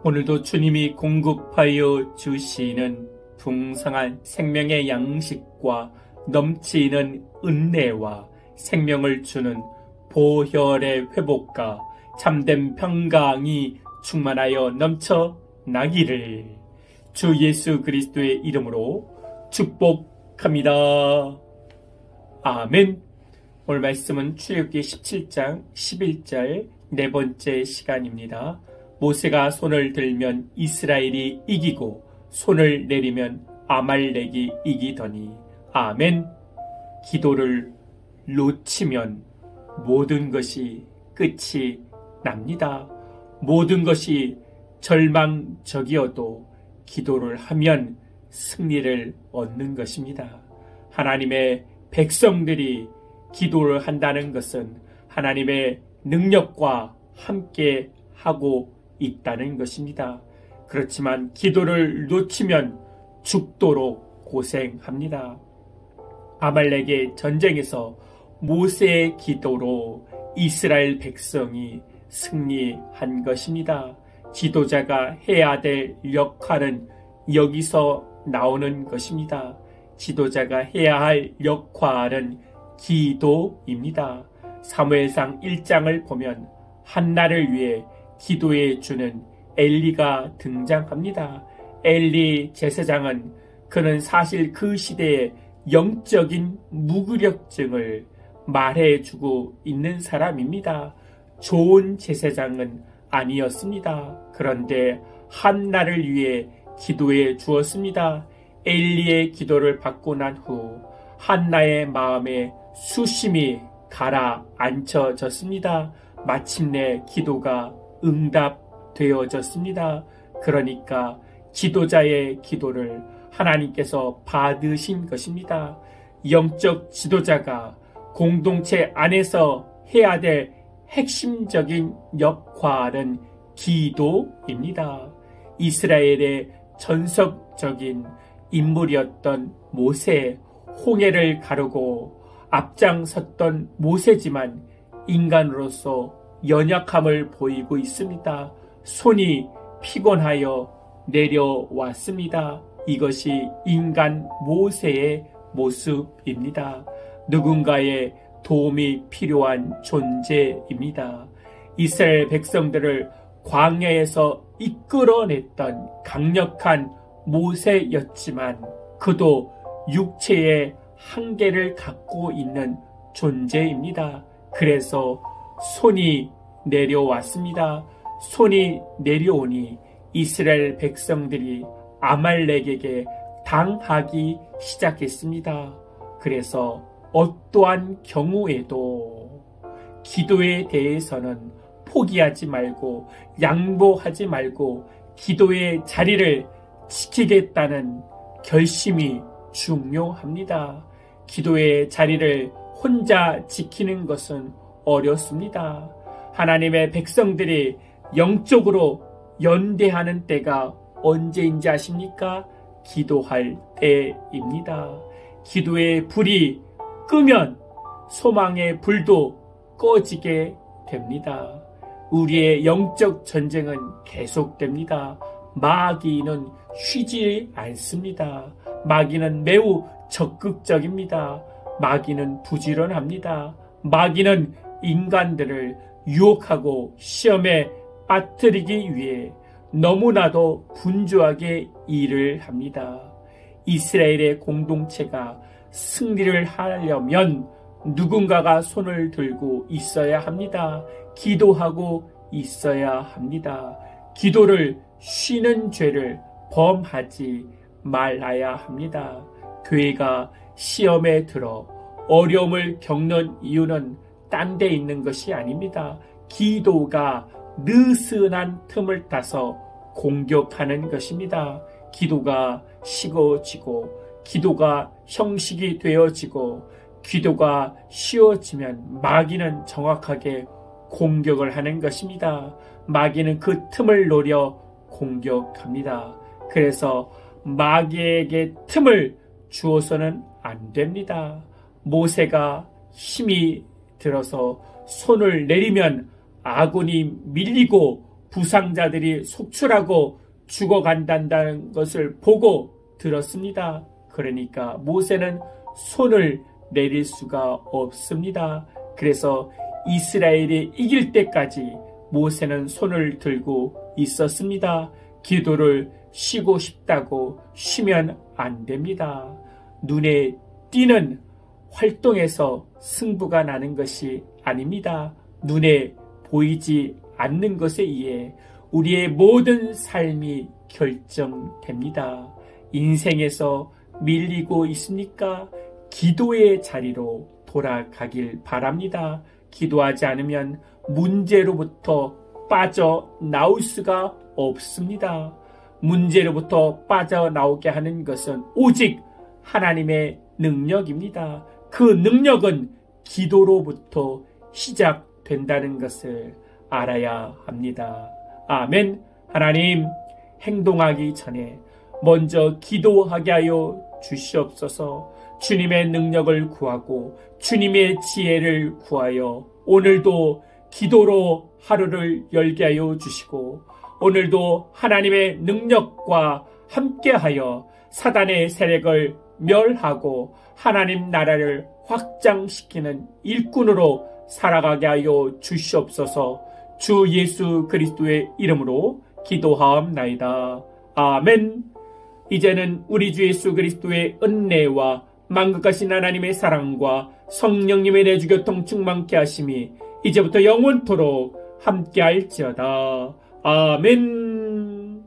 오늘도 주님이 공급하여 주시는 풍성한 생명의 양식과 넘치는 은혜와 생명을 주는 보혈의 회복과 참된 평강이 충만하여 넘쳐나기를 주 예수 그리스도의 이름으로 축복합니다. 아멘. 오늘 말씀은 출애굽기 17장 11절 네 번째 시간입니다. 모세가 손을 들면 이스라엘이 이기고 손을 내리면 아말렉이 이기더니. 아멘. 기도를 놓치면 모든 것이 끝이 납니다. 모든 것이 절망적이어도 기도를 하면 승리를 얻는 것입니다. 하나님의 백성들이 기도를 한다는 것은 하나님의 능력과 함께 하고 있다는 것입니다. 그렇지만 기도를 놓치면 죽도록 고생합니다. 아말렉의 전쟁에서 모세의 기도로 이스라엘 백성이 승리한 것입니다. 지도자가 해야 될 역할은 여기서 나오는 것입니다. 지도자가 해야 할 역할은 기도입니다. 사무엘상 1장을 보면 한나를 위해 기도해 주는 엘리가 등장합니다. 엘리 제사장은 그는 사실 그 시대의 영적인 무기력증을 말해주고 있는 사람입니다. 좋은 제사장은 아니었습니다. 그런데 한나를 위해 기도해 주었습니다. 엘리의 기도를 받고 난 후 한나의 마음에 수심이 가라앉혀졌습니다. 마침내 기도가 응답되어졌습니다. 그러니까 지도자의 기도를 하나님께서 받으신 것입니다. 영적 지도자가 공동체 안에서 해야 될 핵심적인 역할은 기도입니다. 이스라엘의 전속적인 인물이었던 모세, 홍해를 가르고 앞장섰던 모세지만 인간으로서 연약함을 보이고 있습니다. 손이 피곤하여 내려왔습니다. 이것이 인간 모세의 모습입니다. 누군가의 도움이 필요한 존재입니다. 이스라엘 백성들을 광야에서 이끌어냈던 강력한 모세였지만 그도 육체의 한계를 갖고 있는 존재입니다. 그래서 손이 내려왔습니다. 손이 내려오니 이스라엘 백성들이 아말렉에게 당하기 시작했습니다. 그래서 어떠한 경우에도 기도에 대해서는 포기하지 말고 양보하지 말고 기도의 자리를 지키겠다는 결심이 중요합니다. 기도의 자리를 혼자 지키는 것은 어렵습니다. 하나님의 백성들이 영적으로 연대하는 때가 언제인지 아십니까? 기도할 때입니다. 기도의 불이 끄면 소망의 불도 꺼지게 됩니다. 우리의 영적 전쟁은 계속됩니다. 마귀는 쉬지 않습니다. 마귀는 매우 적극적입니다. 마귀는 부지런합니다. 마귀는 인간들을 유혹하고 시험에 빠뜨리기 위해 너무나도 분주하게 일을 합니다. 이스라엘의 공동체가 승리를 하려면 누군가가 손을 들고 있어야 합니다. 기도하고 있어야 합니다. 기도를 쉬는 죄를 범하지 말아야 합니다. 교회가 시험에 들어 어려움을 겪는 이유는 딴 데 있는 것이 아닙니다. 기도가 느슨한 틈을 타서 공격하는 것입니다. 기도가 식어지고 기도가 형식이 되어지고 기도가 쉬워지면 마귀는 정확하게 공격을 하는 것입니다. 마귀는 그 틈을 노려 공격합니다. 그래서 마귀에게 틈을 주어서는 안 됩니다. 모세가 힘이 들어서 손을 내리면 아군이 밀리고 부상자들이 속출하고 죽어간다는 것을 보고 들었습니다. 그러니까 모세는 손을 내릴 수가 없습니다. 그래서 이스라엘이 이길 때까지 모세는 손을 들고 있었습니다. 기도를 쉬고 싶다고 쉬면 안 됩니다. 눈에 띄는 활동에서 승부가 나는 것이 아닙니다. 눈에 보이지 않는 것에 의해 우리의 모든 삶이 결정됩니다. 인생에서 밀리고 있습니까? 기도의 자리로 돌아가길 바랍니다. 기도하지 않으면 문제로부터 빠져나올 수가 없습니다. 문제로부터 빠져나오게 하는 것은 오직 하나님의 능력입니다. 그 능력은 기도로부터 시작된다는 것을 알아야 합니다. 아멘. 하나님, 행동하기 전에 먼저 기도하게 하여 주시옵소서. 주님의 능력을 구하고 주님의 지혜를 구하여 오늘도 기도로 하루를 열게 하여 주시고, 오늘도 하나님의 능력과 함께하여 사단의 세력을 멸하고 하나님 나라를 확장시키는 일꾼으로 살아가게 하여 주시옵소서. 주 예수 그리스도의 이름으로 기도하옵나이다. 아멘. 이제는 우리 주 예수 그리스도의 은혜와 만국하신 하나님의 사랑과 성령님의 내주교통 충만케 하심이 이제부터 영원토록 함께할지어다. 아멘.